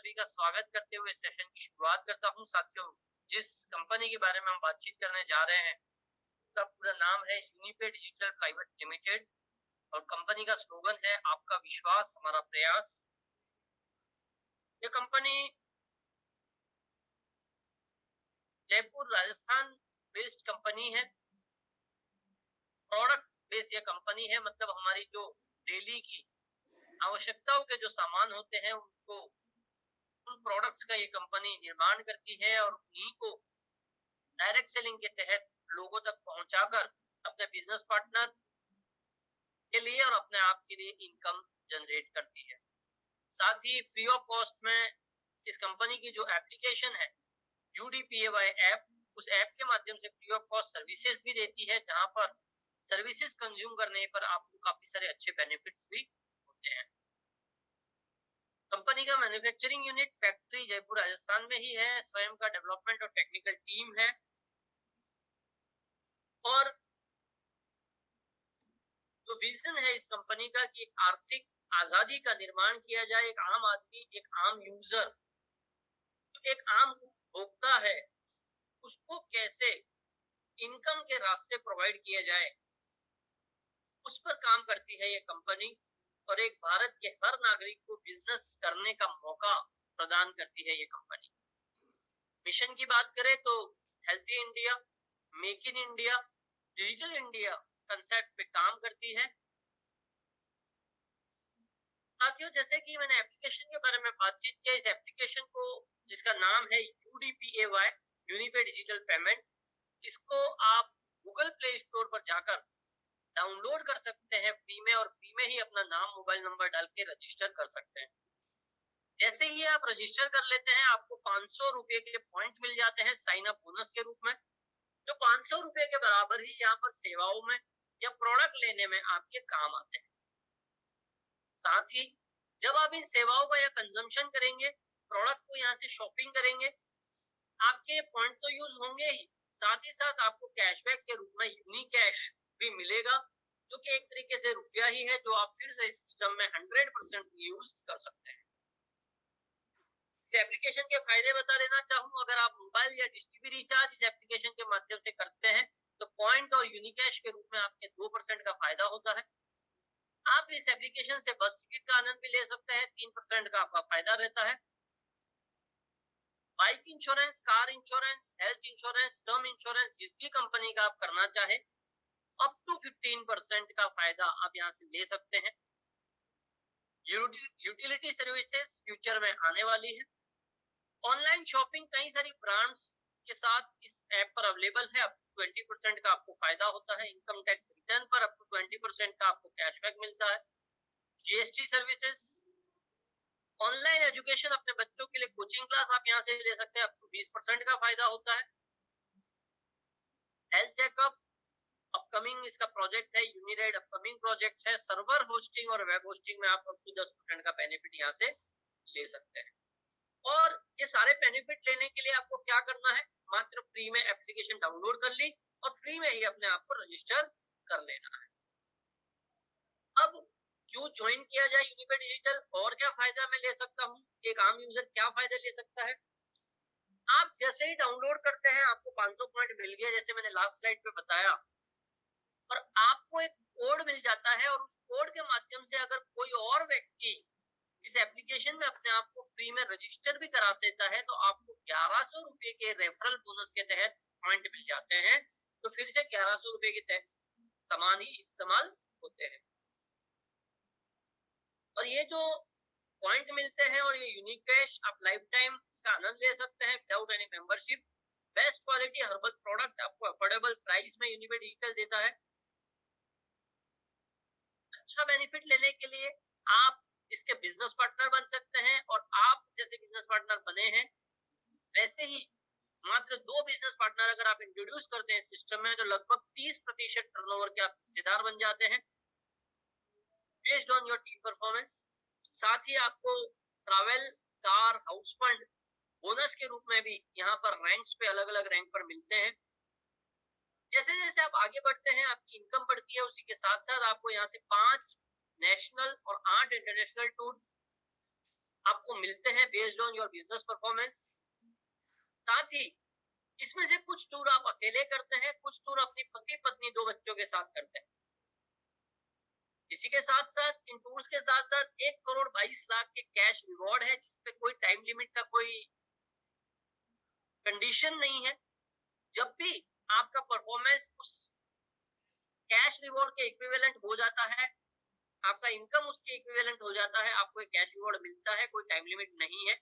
सभी का स्वागत करते हुए सेशन की शुरुआत करता हूं। साथियों, जिस कंपनी के बारे में हम बातचीत करने जा रहे हैं उसका पूरा नाम है यूनिपे डिजिटल प्राइवेट लिमिटेड और कंपनी का स्लोगन है आपका विश्वास हमारा प्रयास। ये company Jaipur Rajasthan based company है। प्रोडक्ट बेस्ड ये कंपनी है, मतलब हमारी जो डेली की आवश्यकताओं के जो सामान होते हैं उनको उन प्रोडक्ट्स का ये कंपनी निर्माण करती है और उन्हीं को डायरेक्ट सेलिंग के तहत लोगों तक पहुंचाकर अपने बिजनेस पार्टनर के लिए और अपने आप के लिए इनकम जनरेट करती है। साथ ही फ्री ऑफ कॉस्ट में इस कंपनी की जो एप्लीकेशन है UDPAY ऐप, उस ऐप के माध्यम से फ्री ऑफ कॉस्ट सर्विसेज भी देती है, जहां पर सर्विसेज कंज्यूम करने पर आपको काफी सारे अच्छे बेनिफिट्स भी होते हैं। कंपनी का manufacturing unit factory Jaipur Rajasthan में ही है। स्वयं का डेवलपमेंट और टेक्निकल टीम है और तो विजन है इस कंपनी का कि एक आर्थिक आजादी का निर्माण किया जाए। एक आम आदमी, एक आम यूजर, तो एक आम उपभोक्ता है, उसको कैसे इनकम के रास्ते प्रोवाइड किए जाए, उस पर काम करती है ये कंपनी और एक भारत के हर नागरिक को बिजनेस करने का मौका प्रदान करती है ये कंपनी। मिशन की बात करें तो healthy India, make in India, digital India concept पे काम करती है। साथियों, जैसे कि मैंने एप्लीकेशन के बारे में बातचीत किया, इस एप्लीकेशन को जिसका नाम है UDPAY यूनिपे डिजिटल पेमेंट, इसको आप गूगल प्ले स्टोर पर जाकर डाउनलोड कर सकते हैं फ्री में और फ्री में ही अपना नाम मोबाइल नंबर डाल के रजिस्टर कर सकते हैं। जैसे ही आप रजिस्टर कर लेते हैं आपको 500 रुपए के पॉइंट मिल जाते हैं साइन अप बोनस के रूप में, जो 500 रुपए के बराबर ही यहाँ पर सेवाओं में या प्रोडक्ट लेने में आपके काम आते हैं। साथ ही जब आप इन सेवाओं का या कंजम्पशन करेंगे, प्रोडक्ट को यहाँ से शॉपिंग करेंगे, आपके पॉइंट तो यूज होंगे ही, साथ ही साथ आपको कैशबैक के रूप में यूनिक कैश भी मिलेगा, जो कि एक तरीके से रुपया ही है, जो आप फिर से इस सिस्टम में 100% यूज कर सकते हैं। इस एप्लीकेशन के फायदे बता देना चाहूँ, अगर आप मोबाइल या डिश टीवी रिचार्ज इस एप्लीकेशन के माध्यम से करते हैं तो पॉइंट और यूनिक कैश के रूप में आपके 2% का फायदा होता है। आप इस एप्लीकेशन से बस टिकट का आनंद भी ले सकते हैं, 3% का आपका फायदा रहता है। Bike insurance, car insurance, health insurance, term insurance, जिस भी कंपनी का आप करना चाहे, अप टू 15% का फायदा आप यहाँ से ले सकते हैं। यूटिलिटी सर्विसेज फ्यूचर में आने वाली है। ऑनलाइन शॉपिंग कई सारी ब्रांड्स के साथ इस ऐप पर अवेलेबल है। अप टू 20% का आपको फायदा होता है। इनकम टैक्स रिटर्न पर अप टू 20% का आपको कैशबैक मिलता है। GST सर्विसेज, ऑनलाइन एजुकेशन, अपने बच्चों के लिए कोचिंग क्लास आप यहाँ से ले सकते हैं, अप टू 20% का फायदा होता है। हेल्थ चेकअप, अपकमिंग इसका प्रोजेक्ट है, यूनिराइड अपकमिंग प्रोजेक्ट है। सर्वर होस्टिंग और वेब होस्टिंग में आप अप टू 10% का बेनिफिट यहाँ से ले सकते हैं। और ये सारे बेनिफिट लेने के लिए आपको क्या करना है, मात्र फ्री में एप्लीकेशन डाउनलोड कर ली और फ्री में ही अपने आप को रजिस्टर कर लेना है। अब क्यों ज्वाइन किया जाए यूनिपे डिजिटल, और क्या फायदा मैं ले सकता हूँ, एक आम यूजर क्या फायदा ले सकता है। आप जैसे ही डाउनलोड करते हैं आपको 500 पॉइंट मिल गया, जैसे मैंने लास्ट स्लाइड पे बताया, और आपको एक कोड मिल जाता है और उस कोड के माध्यम से अगर कोई और व्यक्ति इस एप्लीकेशन में अपने आप को फ्री में रजिस्टर भी करा देता है तो आपको 1100 रुपए के रेफरल बोनस के तहत पॉइंट मिल जाते हैं। तो फिर से 1100 रुपए के तहत सामान ही इस्तेमाल होते हैं और ये जो पॉइंट मिलते हैं और ये यूनिक कैश आप लाइफ टाइम इसका आनंद ले सकते हैं without any membership. Best quality herbal product आपको अफोर्डेबल प्राइस में यूनिपे डिजिटल देता है। अच्छा बेनिफिट लेने के लिए आप इसके बिजनेस पार्टनर बन सकते हैं और आप जैसे बिजनेस पार्टनर बने हैं वैसे ही मात्र 2 बिजनेस पार्टनर अगर आप इंट्रोड्यूस करते हैं सिस्टम में तो लगभग 30% टर्नओवर के आप हिस्सेदार बन जाते हैं based on your team performance. साथ ही आपको travel, car, house fund bonus के रूप में भी यहाँ पर रैंक्स पे अलग अलग रैंक पर मिलते हैं। जैसे जैसे आप आगे बढ़ते हैं आपकी इनकम बढ़ती है, उसी के साथ साथ आपको यहाँ से 5 नेशनल और 8 इंटरनेशनल टूर आपको मिलते हैं based on your business performance. साथ ही इसमें से कुछ टूर आप अकेले करते हैं, कुछ टूर अपनी पति पत्नी 2 बच्चों के साथ करते हैं। इसी के साथ साथ इन टूर्स के साथ साथ 1,22,00,000 के कैश रिवॉर्ड है, जिसपे कोई टाइम लिमिट का कोई कंडीशन नहीं है। जब भी आपका परफॉर्मेंस उस कैश रिवॉर्ड के इक्विवेलेंट हो जाता है, आपका इनकम उसके इक्विवेलेंट हो जाता है, आपको एक कैश रिवॉर्ड मिलता है, कोई टाइम लिमिट नहीं है।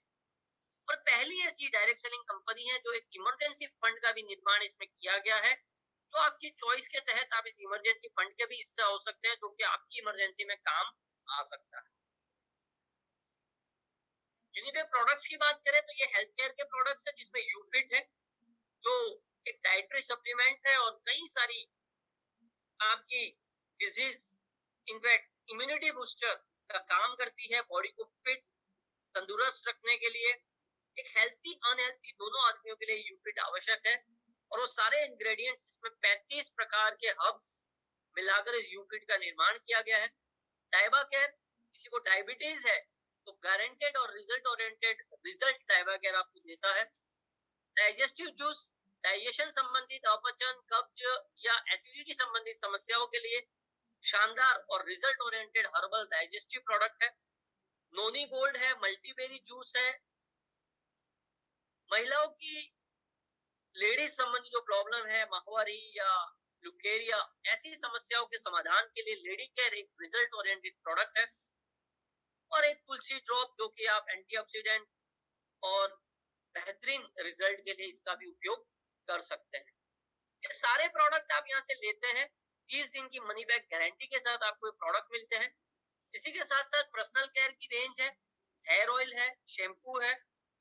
और पहली ऐसी डायरेक्ट सेलिंग कंपनी है जो एक इमरजेंसी फंड का भी निर्माण इसमें किया गया है, जो आपकी चॉइस के तहत आप इस इमरजेंसी फंड के भी हिस्सा हो सकते हैं, जो कि आपकी इमरजेंसी में काम आ सकता है। यूनिबेक प्रोडक्ट्स की बात करें तो ये हेल्थ केयर के प्रोडक्ट्स है, जिसमें यूफिट है जो एक डाइटरी सप्लीमेंट है, और कई सारी आपकी डिजीज इन्फेक्ट इम्यूनिटी बूस्टर का काम करती है, बॉडी को फिट तंदुरुस्त रखने के लिए। एक हेल्थी अनहेल्थी दोनों आदमियों के लिए यूफिट आवश्यक है, और वो सारे इंग्रेडिएंट्स इसमें 35 प्रकार के हर्ब्स मिलाकर इस यूफिट का निर्माण किया गया है। डायबा केयर, किसी को डायबिटीज है तो गारंटेड और रिजल्ट ओरिएंटेड रिजल्ट डायबा केयर आपको देता है। डाइजेस्टिव जूस, डाइजेशन संबंधित अपचन, कब्ज या एसिडिटी संबंधित समस्याओं के लिए शानदार और result oriented herbal digestive product है। नोनी गोल्ड है, मल्टीबेरी जूस है। महिलाओं की लेडीज संबंधी जो प्रॉब्लम है, माहवारी या लुकेरिया, ऐसी समस्याओं के समाधान के लिए लेडी केयर एक रिजल्ट ओरिएंटेड प्रोडक्ट है। और एक तुलसी ड्रॉप, जो कि आप एंटीऑक्सीडेंट और बेहतरीन रिजल्ट के लिए इसका भी उपयोग कर सकते हैं। ये सारे प्रोडक्ट आप यहाँ से लेते हैं, 30 दिन की मनी बैक गारंटी के साथ आपको ये प्रोडक्ट मिलते हैं। इसी के साथ साथ पर्सनल केयर की रेंज है, हेयर ऑयल है, शैम्पू है,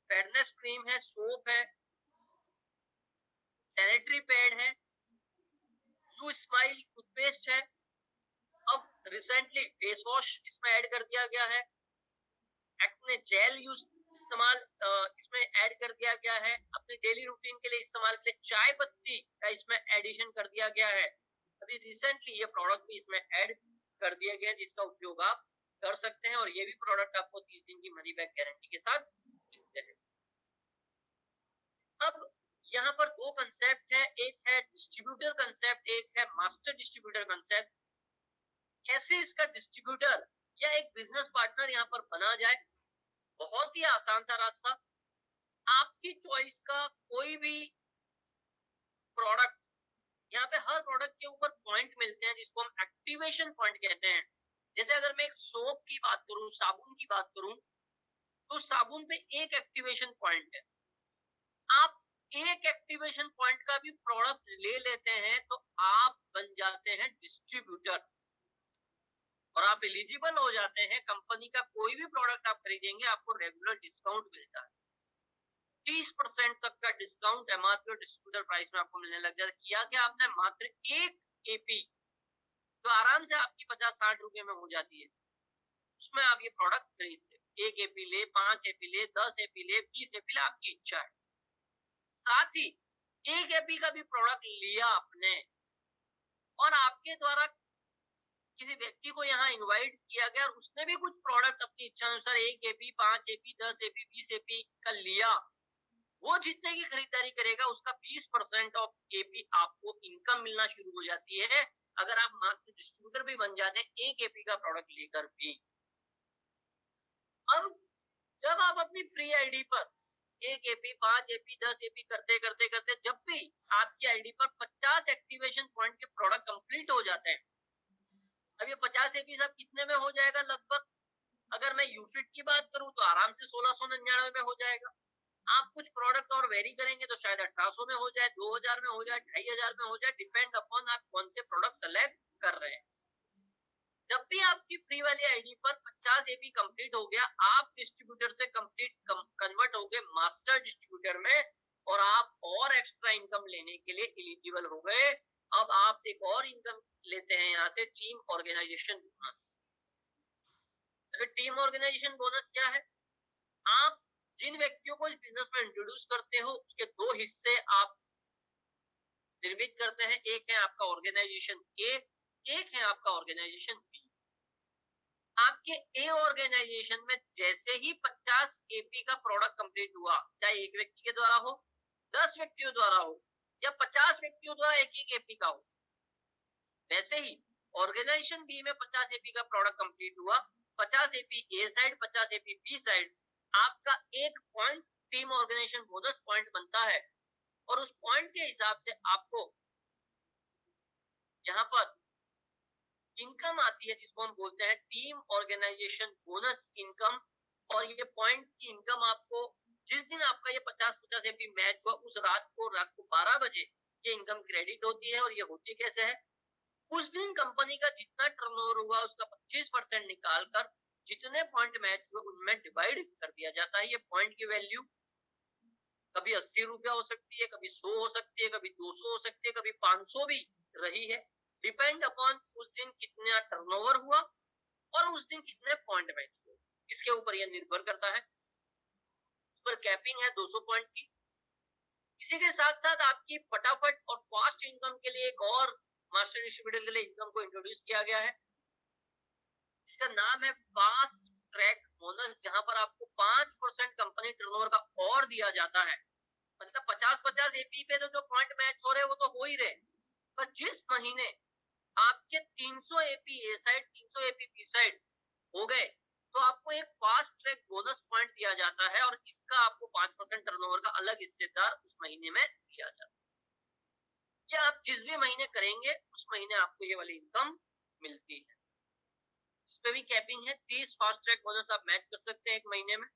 फेयरनेस क्रीम है, सोप है, सैनिटरी पैड है, यू स्माइल टूथपेस्ट है। अब रिसेंटली फेस वॉश इसमें ऐड कर दिया गया है, एक्ने जेल यूज इस्तेमाल इसमें ऐड कर दिया गया है, अपनी डेली रूटीन के लिए इस्तेमाल के लिए चाय पत्ती का इसमें एडिशन कर दिया गया है। अभी रिसेंटली ये प्रोडक्ट भी इसमें ऐड कर दिया गया, जिसका उपयोग आप कर सकते हैं, और ये भी प्रोडक्ट आपको 30 दिन की मनी बैक गारंटी के साथ मिलते हैं। अब यहाँ पर 2 कंसेप्ट है, एक है डिस्ट्रीब्यूटर कंसेप्ट, एक है मास्टर डिस्ट्रीब्यूटर कंसेप्ट। कैसे इसका डिस्ट्रीब्यूटर या एक बिजनेस पार्टनर यहाँ पर बना जाए? बहुत ही आसान सा रास्ता, आपकी चॉइस का कोई भी प्रोडक्ट, यहाँ पे हर प्रोडक्ट के ऊपर पॉइंट मिलते हैं, जिसको हम एक्टिवेशन पॉइंट कहते हैं। जैसे अगर मैं एक सोप की बात करूं, साबुन की बात करूं, तो साबुन पे एक एक्टिवेशन पॉइंट है। आप एक एक्टिवेशन पॉइंट का भी प्रोडक्ट ले लेते हैं तो आप बन जाते हैं डिस्ट्रीब्यूटर, और आप एलिजिबल हो जाते हैं। कंपनी का कोई भी प्रोडक्ट आप खरीदेंगे, आपको रेगुलर डिस्काउंट मिलता है। 30% तक का डिस्काउंट एमआरपी और डिस्ट्रीब्यूटर प्राइस में आपको मिलने लग जाता है। किया क्या आपने, मात्र एक एपी जो आराम से आपकी 50-60 रुपए में हो जाती है, उसमें आप ये प्रोडक्ट खरीदते हैं। एक एपी ले, 5 एपी ले, 10 एपी ले, 20 एपी ले, आपकी इच्छा है। साथ ही एक एपी का भी प्रोडक्ट लिया आपने, और आपके द्वारा किसी व्यक्ति को यहाँ इनवाइट किया गया, और उसने भी कुछ प्रोडक्ट अपनी इच्छा अनुसार 1 एपी, 5 एपी, 10 एपी, 20 एपी का लिया, वो जितने की खरीदारी करेगा उसका 20% ऑफ एपी आपको इनकम मिलना शुरू हो जाती है, अगर आप मार्केट डिस्ट्रीब्यूटर भी बन जाते हैं एक एपी का प्रोडक्ट लेकर भी। अब जब आप अपनी फ्री आईडी पर 1 एपी, 5 एपी, 10 एपी करते करते करते जब भी आपकी आईडी पर 50 एक्टिवेशन पॉइंट के प्रोडक्ट कंप्लीट हो जाते हैं, अब ये 50 एपी सब कितने में हो जाएगा? लगभग अगर मैं यूफिट की बात करूं तो आराम से 1699 में हो जाएगा। आप कुछ प्रोडक्ट और वेरी करेंगे तो शायद 1800 में हो जाए, 2000 में हो जाए, 2500 में हो जाए, डिपेंड अपॉन आप कौन से प्रोडक्ट सेलेक्ट कर रहे हैं। जब भी आपकी फ्री वाली आईडी पर 50 एपी कंप्लीट हो गया, आप डिस्ट्रीब्यूटर से कंप्लीट कन्वर्ट हो गए मास्टर डिस्ट्रीब्यूटर में, और आप और एक्स्ट्रा इनकम लेने के लिए एलिजिबल हो गए। अब आप एक और इनकम लेते हैं यहाँ से, team organization bonus. Team organization bonus क्या है? आप जिन व्यक्तियों को इस बिजनेस में इंट्रोड्यूस करते हो, उसके 2 हिस्से आप निर्मित करते हैं। एक है आपका ऑर्गेनाइजेशन ए, एक है आपका ऑर्गेनाइजेशन बी। आपके ए ऑर्गेनाइजेशन में जैसे ही 50 एपी का प्रोडक्ट कंप्लीट हुआ, चाहे एक व्यक्ति के द्वारा हो, 10 व्यक्तियों द्वारा हो या 50 व्यक्तियों द्वारा एक एक एपी का हो, वैसे ही ऑर्गेनाइजेशन बी में 50 एपी का प्रोडक्ट कंप्लीट हुआ, 50 AP A side, 50 AP B side, आपका एक point team organization bonus point बनता है और उस पॉइंट के हिसाब से आपको यहाँ पर इनकम आती है जिसको हम बोलते हैं टीम ऑर्गेनाइजेशन बोनस इनकम। और ये पॉइंट की इनकम आपको जिस दिन आपका ये 50-50 एपी मैच हुआ उस रात को 12 बजे ये इनकम क्रेडिट होती है। और ये होती कैसे है, उस दिन कंपनी का जितना टर्नओवर हुआ उसका 25% निकाल कर जितने पॉइंट मैच हुए उनमें डिवाइड कर दिया जाता है। ये पॉइंट की वैल्यू कभी 80 रुपया हो सकती है, कभी 100 हो सकती है, कभी 200 हो सकती है, कभी 500 भी रही है, डिपेंड अपॉन उस दिन कितना टर्नओवर हुआ और उस दिन कितने पॉइंट मैच हुए, इसके ऊपर यह निर्भर करता है। इस पर कैपिंग है 200 पॉइंट की। इसी के साथ साथ आपकी फटाफट और फास्ट इनकम के लिए एक और मास्टर डिस्ट्रीब्यूटर के लिए इनकम को इंट्रोड्यूस किया गया है, इसका नाम है फास्ट ट्रैक बोनस, जहां पर आपको 5% कंपनी टर्नओवर का और दिया जाता है। मतलब 50-50 एपी पे तो जो पॉइंट मैच हो रहे वो तो हो ही रहे, पर जिस महीने आपके 300 AP A side 300 AP B side हो गए तो आपको एक फास्ट ट्रैक बोनस पॉइंट दिया जाता है और इसका आपको 5% टर्नओवर का अलग हिस्सेदार उस महीने में दिया जाता है। ये आप जिस भी महीने करेंगे उस महीने आपको ये वाली इनकम मिलती है। इस पे भी कैपिंग है, 30 फास्ट ट्रैक बोनस आप मैच कर सकते हैं एक महीने में।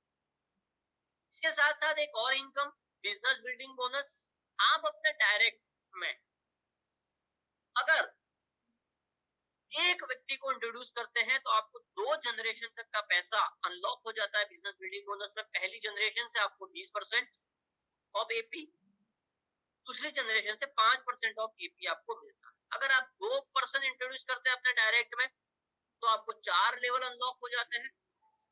इसके साथ साथ एक और इनकम बिजनेस बिल्डिंग बोनस। आप अपने डायरेक्ट में अगर एक व्यक्ति को इंट्रोड्यूस करते हैं तो आपको 2 जनरेशन तक का पैसा अनलॉक हो जाता है बिजनेस बिल्डिंग बोनस में। पहली जनरेशन से आपको 20% ऑफ एपी, दूसरी जनरेशन से 5% ऑफ एपी आपको मिलता है। अगर आप 2 पर्सन इंट्रोड्यूस करते हैं अपने डायरेक्ट में तो आपको 4 लेवल अनलॉक हो जाते हैं।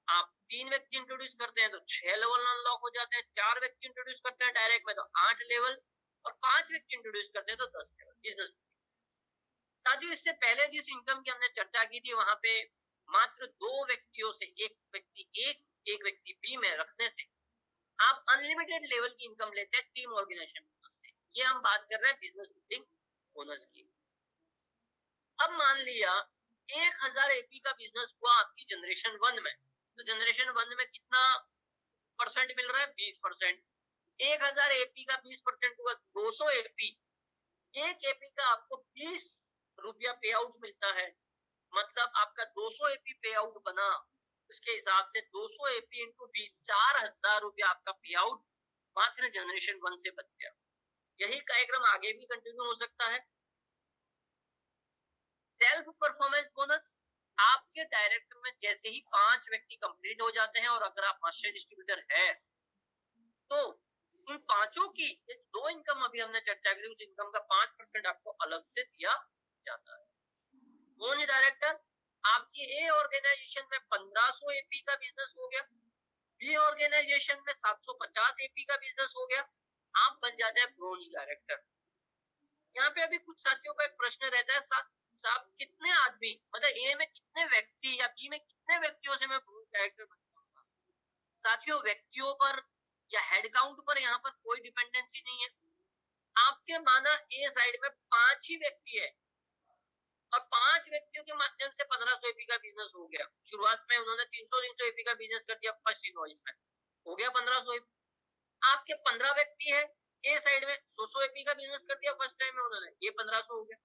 आप 3 व्यक्ति इंट्रोड्यूस करते हैं तो 6 लेवल अनलॉक हो जाते हैं। 4 व्यक्ति इंट्रोड्यूस करते हैं डायरेक्ट में तो 8 लेवल और 5 व्यक्ति इंट्रोड्यूस करते हैं तो 10 लेवल बिजनेस। साथियों, इससे पहले जिस इनकम की हमने चर्चा की थी वहां पे मात्र 2 व्यक्तियों से एक व्यक्ति बी में रखने से आप अनलिमिटेड लेवल की इनकम लेते हैं टीम ऑर्गेनाइजेशन बोनस से। ये हम बात कर रहे हैं बिजनेस बिल्डिंग बोनस की। अब मान लिया 1000 एपी का बिजनेस हुआ आपकी जनरेशन 1 में, तो जनरेशन 1 में कितना परसेंट मिल रहा है? 20%। 1000 एपी का 20% हुआ 200 एपी। एक एपी का आपको 20 रुपया पे आउट मिलता है, मतलब आपका 200 एपी पे आउट बना। उसके हिसाब से 200 एपी इंटू 20, 4000 रुपया आपका पे आउट मात्र जनरेशन 1 से बच गया। यही कार्यक्रम आगे भी कंटिन्यू हो सकता है। सेल्फ परफॉर्मेंस बोनस, आपके डायरेक्टर में जैसे ही 5 व्यक्ति कंप्लीट हो जाते हैं और अगर आप मास्टर डिस्ट्रीब्यूटर है तो उन पांचों की 2 इनकम अभी हमने चर्चा करी, उस इनकम का 5% आपको अलग से दिया जाता है। कौन डायरेक्टर? आपकी ए ऑर्गेनाइजेशन में 1500 एपी का बिजनेस हो गया, बी ऑर्गेनाइजेशन में 750 एपी का बिजनेस हो गया, आप बन जाते हैं ब्रोंज डायरेक्टर। यहाँ पे अभी कुछ साथियों का एक प्रश्न रहता है, साहब कितने आदमी, मतलब ए में कितने व्यक्ति या बी में कितने व्यक्तियों से मैं ब्रोंज डायरेक्टर बन जाऊंगा? साथियों, व्यक्तियों पर या हेड काउंट पर यहाँ पर कोई डिपेंडेंसी नहीं है। आपके माना ए साइड में 5 ही व्यक्ति है और 5 व्यक्तियों के माध्यम से 1500 एपी का बिजनेस हो गया। शुरुआत में उन्होंने 300 एपी का बिजनेस कर दिया, फर्स्ट इनवॉइस में हो गया 1500 एपी। आपके 15 व्यक्ति है ए साइड में, 100 एपी का बिजनेस कर दिया फर्स्ट टाइम में उन्होंने, ये 1500 हो गया।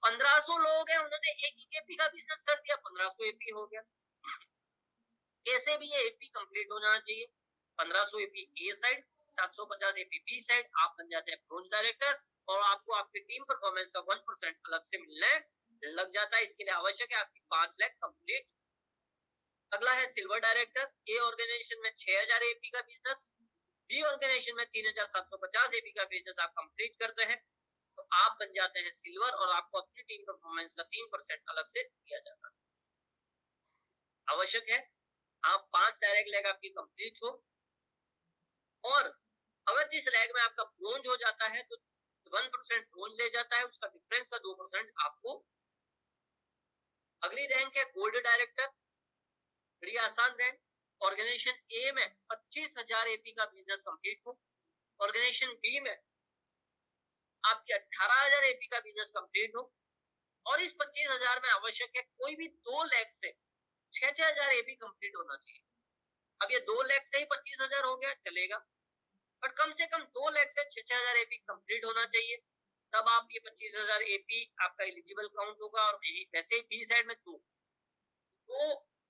1500 लोग हैं, उन्होंने एक एपी का बिजनेस कर दिया, 1500 एपी हो गया। ऐसे भी ये एपी कंप्लीट हो जाना चाहिए। 1500 AP A side, 750 AP B side, आप बन जाते हैं ब्रोंज डायरेक्टर और आपको आपकी टीम परफॉर्मेंस का 1% अलग से मिलने लग जाता है। इसके लिए आवश्यक है आपकी 5 लाख कंप्लीट। अगला है सिल्वर डायरेक्टर। ए ऑर्गेनाइजेशन में 6000 एपी का बिजनेस, बी ऑर्गेनाइजेशन में 3750 एपी का बिजनेस आप कंप्लीट करते हैं तो आप बन जाते हैं सिल्वर और आपको अपनी टीम परफॉर्मेंस का 3% अलग से दिया जाता है। आवश्यक है आप 5 डायरेक्ट लेग आपकी कंप्लीट हो और अगर जिस लैग में आपका ब्रोंज हो जाता है तो 1% ब्रोंज ले जाता है, उसका डिफरेंस का 2% आपको अगली रैंक है गोल्ड डायरेक्टर, बड़ी आसान रैंक। ऑर्गेनाइजेशन ए में 25,000 एपी का बिजनेस कंप्लीट हो, ऑर्गेनाइजेशन बी में आपकी 18,000 एपी का बिजनेस कंप्लीट हो, और इस 25,000 में आवश्यक है कोई भी 2 लाख से 6,000 एपी कंप्लीट होना चाहिए। अब ये 2 लाख से ही 25,000 हो गया चलेगा, बट कम से कम 2 लाख से 6,000 एपी कंप्लीट होना चाहिए, तब आप ये 25,000 एपी आपका एलिजिबल काउंट होगा। और वैसे ही बी साइड में 2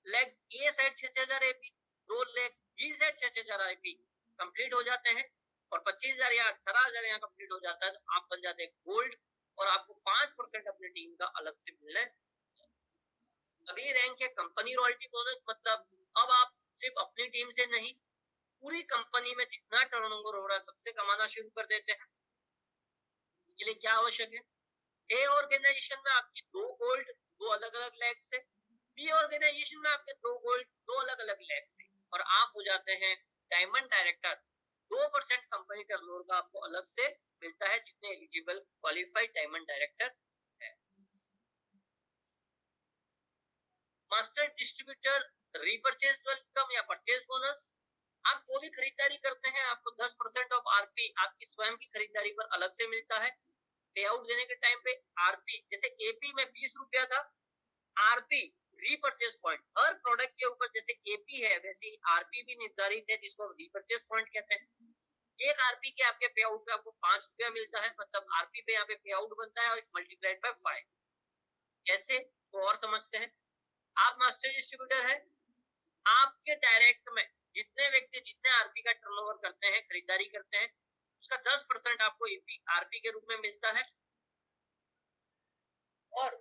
lakh A side 6,000 AP, 2 lakh B side 6,000 AP complete हो जाते हैं, और 25,000 या 18,000 यहाँ कंप्लीट हो जाता है, तो आप बन जाते हैं गोल्ड, और आपको 5% अपनी टीम का अलग से मिलना है। अगली रैंक है कंपनी रॉयल्टी बोनस, मतलब अब आप सिर्फ अपनी टीम से नहीं, पूरी कंपनी में जितना टर्नओवर हो रहा है सबसे कमाना शुरू कर देते हैं। इसके लिए क्या आवश्यक है? ए ऑर्गेनाइजेशन में आपकी 2 गोल्ड 2 अलग अलग लैग से, बी ऑर्गेनाइजेशन में आपके 2 गोल्ड 2 अलग अलग लैग से, और आप हो जाते हैं डायमंड डायरेक्टर। 2% कंपनी टर्नओवर का आपको अलग से मिलता है, जितने एलिजिबल क्वालिफाइड डायमंड डायरेक्टर है। मास्टर डिस्ट्रीब्यूटर रीपरचेज इनकम या परचेज बोनस, आप जो भी खरीदारी करते हैं आपको 10% ऑफ आरपी आपकी स्वयं की खरीदारी पर अलग से मिलता है। पे आउट देने के टाइम पे आरपी, जैसे एपी में 20 रुपया था, आरपी रीपरचेज पॉइंट हर प्रोडक्ट के ऊपर जैसे एपी है वैसे ही आरपी भी निर्धारित है, जिसको रीपरचेज पॉइंट कहते हैं। एक आरपी के आपके पे आउट पे आपको 5 रुपया मिलता है, मतलब आरपी पे यहाँ पे पे आउट बनता है, और मल्टीप्लाइड बाय 5। ऐसे और समझते हैं। आप मास्टर डिस्ट्रीब्यूटर है, आपके डायरेक्ट में जितने व्यक्ति जितने आरपी का टर्नओवर करते हैं, खरीदारी करते हैं, उसका 10% आपको आरपी के रूप में मिलता है, और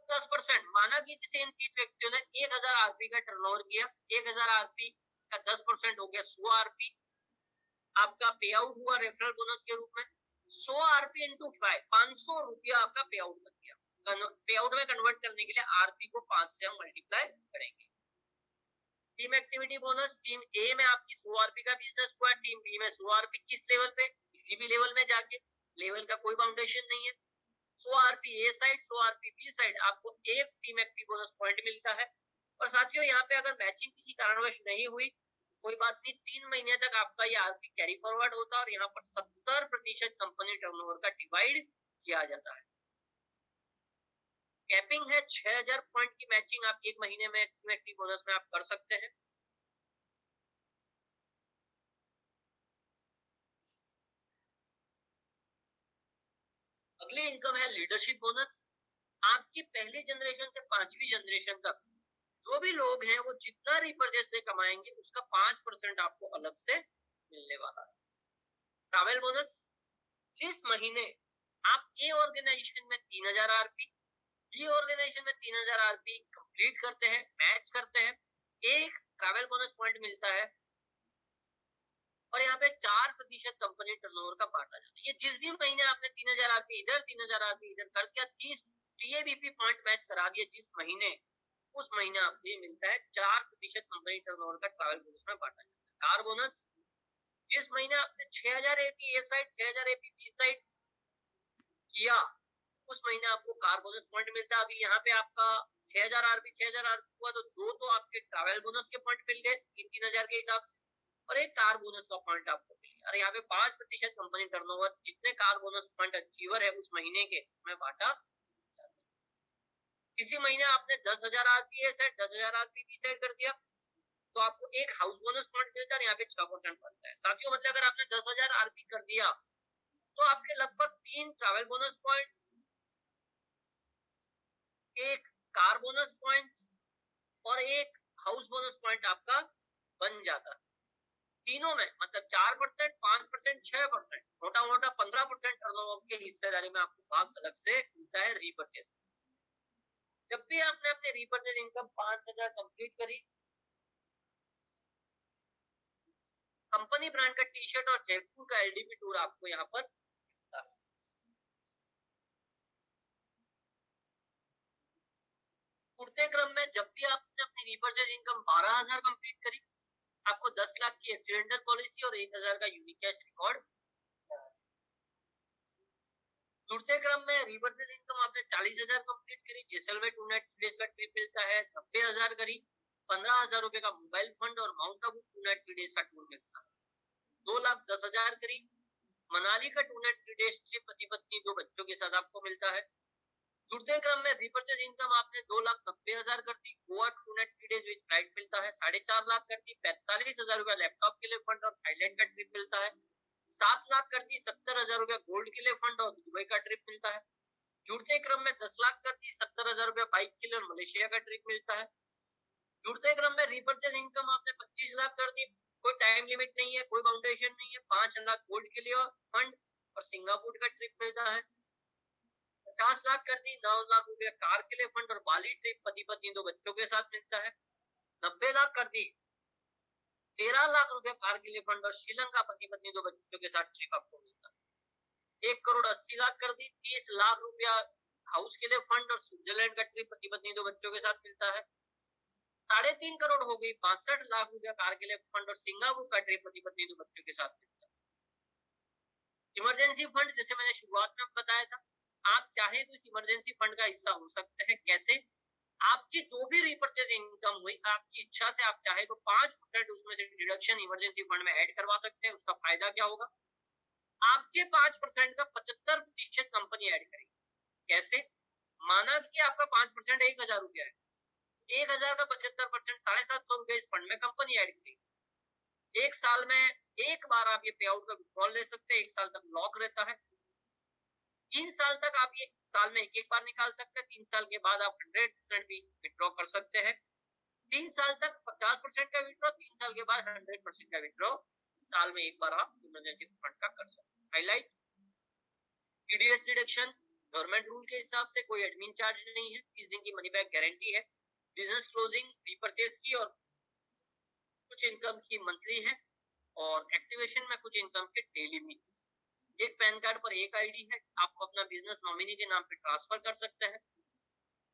10% माना कि जैसे इन 3 व्यक्तियों ने 1,000 आरपी का टर्नओवर किया, 1,000 आरपी का 10% हो गया 100 आरपी, आपका पे आउट हुआ रेफरल बोनस के रूप में 100 आरपी इंटू 5, 500 रुपया आपका पे आउट बन गया। पे आउट में कन्वर्ट करने के लिए आरपी को 5 से हम मल्टीप्लाई करेंगे। टीम एक्टिविटी बोनस, टीम ए में आपकी 100 आरपी का बिजनेस हुआ, टीम बी में 100 आरपी, किस लेवल पे? किसी भी लेवल में जाके, लेवल का कोई बाउंडेशन नहीं है। 100 आरपी ए साइड 100 आरपी बी साइड, आपको एक टीम एक्टिव बोनस पॉइंट मिलता है। और साथियों यहाँ पे अगर मैचिंग किसी कारणवश नहीं हुई, कोई बात नहीं, 3 महीने तक आपका ये आरपी कैरी फॉरवर्ड होता है, और यहाँ पर 70% कंपनी टर्नओवर का डिवाइड किया जाता है। कैपिंग है 6,000 पॉइंट की मैचिंग आप एक महीने में टीम एक्टिव बोनस में आप कर सकते हैं। अगली इनकम है लीडरशिप बोनस। आपकी पहली जनरेशन से 5वीं जनरेशन तक जो भी लोग हैं वो जितना रिपरचेज से कमाएंगे उसका 5% आपको अलग से मिलने वाला है। ट्रैवल बोनस, जिस महीने आप ए ऑर्गेनाइजेशन में 3,000 आरपी, बी ऑर्गेनाइजेशन में 3,000 आरपी कंप्लीट करते हैं, मैच करते हैं, एक ट्रैवल बोनस पॉइंट मिलता है, और यहाँ पे 4% कंपनी टर्नओवर का बांटा जाता है। ये जिस भी महीने आपने 3,000 आरपी इधर 3,000 आरपी इधर कर दिया, 30 टीएबीपी पॉइंट मैच करा दिया जिस महीने, उस महीने आपको ये मिलता है 4% कंपनी टर्नओवर का ट्रैवल बोनस में बांटा जाता है। कार बोनस, जिस महीने आपने 6,000 AP A side 6,000 AP B side किया, उस महीने आपको कार बोनस पॉइंट मिलता है। अभी यहाँ पे आपका 6,000 आरपी हुआ, तो 2 तो आपके ट्रैवल बोनस के पॉइंट मिल गए 3,000 के हिसाब से, और एक कार बोनस का पॉइंट आपको मिल गया। और यहाँ पे 5% कंपनी टर्नओवर जितने कार बोनस पॉइंट अचीवर है उस महीने के, उसमें बांटा। किसी महीने आपने 10,000 आरपी ए साइड 10,000 आरपी बी साइड कर दिया, तो आपको एक हाउस बोनस पॉइंट मिलता है, यहाँ पे 6% बनता है। साथियों मतलब अगर आपने 10,000 आरपी कर दिया तो आपके लगभग 3 ट्रैवल बोनस पॉइंट, एक कार बोनस पॉइंट और एक हाउस बोनस पॉइंट आपका बन जाता है। तीनों में मतलब 4%, 5%, 6%, मोटा मोटा 15% टर्नओवर के हिस्सेदारी में आपको भाग अलग से मिलता है रीपरचेज। जब भी आपने अपने रीपरचेज इनकम 5,000 कंप्लीट करी, कंपनी ब्रांड का टी शर्ट और जयपुर का एलडीपी टूर आपको यहाँ पर मिलता है। उड़ते क्रम में जब भी आपने अपनी रीपरचेज इनकम 12,000 कंप्लीट करी, आपको 10 लाख की एक्सीडेंटल पॉलिसी और 1,000 का यूनिक कैश रिकॉर्ड। जुड़ते क्रम में रिपर्चेज इनकम आपने 40,000 कंप्लीट करी, जैसलमेर 2 नाइट 3 डेज का ट्रिप मिलता है, 90,000 करी, 15,000 रुपए का मोबाइल फंड और माउंट आबू 2 नाइट 3 डेज का टूर मिलता है, 2,10,000 करी, मनाली का 2 नाइट 3 डेज ट्रिप पति पत्नी 2 बच्चों के साथ आपको मिलता है। जुड़ते क्रम में रिपर्चेज इनकम आपने 2,90,000 कर दी, Goa 2 night 3 days with flight मिलता है, 4.5 लाख कर दी, 45,000 रुपया लैपटॉप के लिए फंड और थाईलैंड का ट्रिप मिलता है, 7 लाख कर दी, 70,000 रुपया गोल्ड के लिए फंड और दुबई का ट्रिप मिलता है। जुड़ते क्रम में 10 लाख कर दी, 70,000 रुपया बाइक के लिए और मलेशिया का ट्रिप मिलता है। जुड़ते क्रम में रिपर्चेज इनकम आपने 25 लाख कर दी, कोई टाइम लिमिट नहीं है, कोई बाउंडेशन नहीं है, 5 लाख गोल्ड के लिए और फंड और सिंगापुर का ट्रिप मिलता है। 50 लाख कर दी, 9 लाख रुपया कार के लिए फंड और बाली ट्रिप पति पत्नी 2 बच्चों के साथ मिलता है। 90 लाख कर दी, 13 लाख रुपया कार के लिए फंड और श्रीलंका पति पत्नी 2 बच्चों के साथ ट्रिप आपको मिलता है। 1 करोड़ 80 लाख कर दी, 30 लाख रुपया हाउस के लिए फंड और स्विट्जरलैंड का ट्रिप पति पत्नी 2 बच्चों के साथ मिलता है। 3.5 करोड़ हो गई, 62 लाख रुपया कार के लिए फंड और सिंगापुर का ट्रिप पति पत्नी 2 बच्चों के साथ मिलता है। इमरजेंसी फंड जैसे मैंने शुरुआत में बताया था, आप चाहे तो इस इमरजेंसी फंड का हिस्सा हो सकते हैं। कैसे? आपकी जो भी रिपर्चेज इनकम हुई, आपकी इच्छा से आप चाहे तो 5% उसमें से डिडक्शन इमरजेंसी फंड में ऐड करवा सकते हैं। उसका फायदा क्या होगा? आपके 5% का 75% कंपनी ऐड करेगी। कैसे? माना कि आपका 5% 1,000 रुपया है, 1,000 का 75% 750 रुपए इस फंड में कंपनी ऐड करेगी। एक साल में एक बार आप ये पे आउट का विड्रॉल ले सकते हैं, 1 साल तक लॉक रहता है। 3 साल तक आप ये साल में एक बार निकाल सकते हैं, 3 साल के बाद आप 100% भी विड्रॉ कर सकते हैं। 3 साल तक 50% का विड्रॉ, 3 साल के बाद 100% का विड्रॉ साल में एक बार आप इमरजेंसी फंड का कर सकते हैं। Highlight, TDS deduction government rule के हिसाब से कोई एडमिन चार्ज नहीं है, 30 दिन की मनी बैक गारंटी है। बिजनेस क्लोजिंग रीपर्चेज की और कुछ इनकम की मंथली है और एक्टिवेशन में कुछ इनकम के डेली भी। एक पैन कार्ड पर एक आईडी है, आप अपना बिजनेस नॉमिनी के नाम पे ट्रांसफर कर सकते हैं।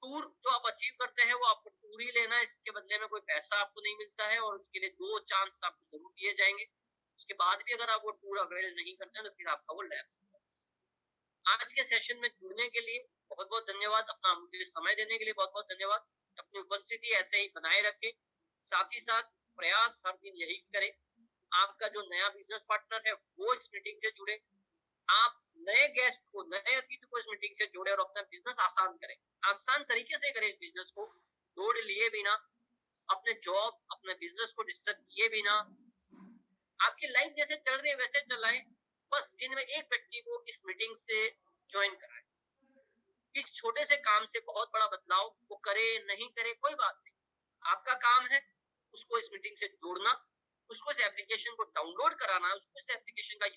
टूर जो आप अचीव करते हैं वो आपको टूर ही लेना है, इसके बदले में कोई पैसा आपको नहीं मिलता है और उसके लिए 2 चांस आपको जरूर दिए जाएंगे। उसके बाद भी अगर आप वो टूर अवेल नहीं करते हैं तो फिर आपका वो लैप्स होगा। आज के सेशन में जुड़ने के लिए बहुत बहुत धन्यवाद, अपना मुझे समय देने के लिए बहुत बहुत धन्यवाद। अपनी उपस्थिति ऐसे ही बनाए रखें, साथ ही साथ प्रयास हर दिन यही करें आपका जो नया बिजनेस पार्टनर है वो इस मीटिंग से जुड़े, आप नए गेस्ट को, नए अतिथि को इस मीटिंग से जोड़े और अपना बिजनेस आसान करें, आसान तरीके से करें। इस बिजनेस को लोड लिए बिना, अपने जॉब अपने बिजनेस को डिस्टर्ब किए बिना, आपकी लाइफ जैसे चल रही है वैसे चलाएं। बस दिन में एक व्यक्ति को इस मीटिंग से ज्वाइन कराएं। इस छोटे से काम से बहुत बड़ा बदलाव वो करे नहीं करे कोई बात नहीं, आपका काम है उसको इस मीटिंग से जोड़ना, उसको इस एप्लीकेशन को डाउनलोड कराना, उसको इस एप्लीकेशन का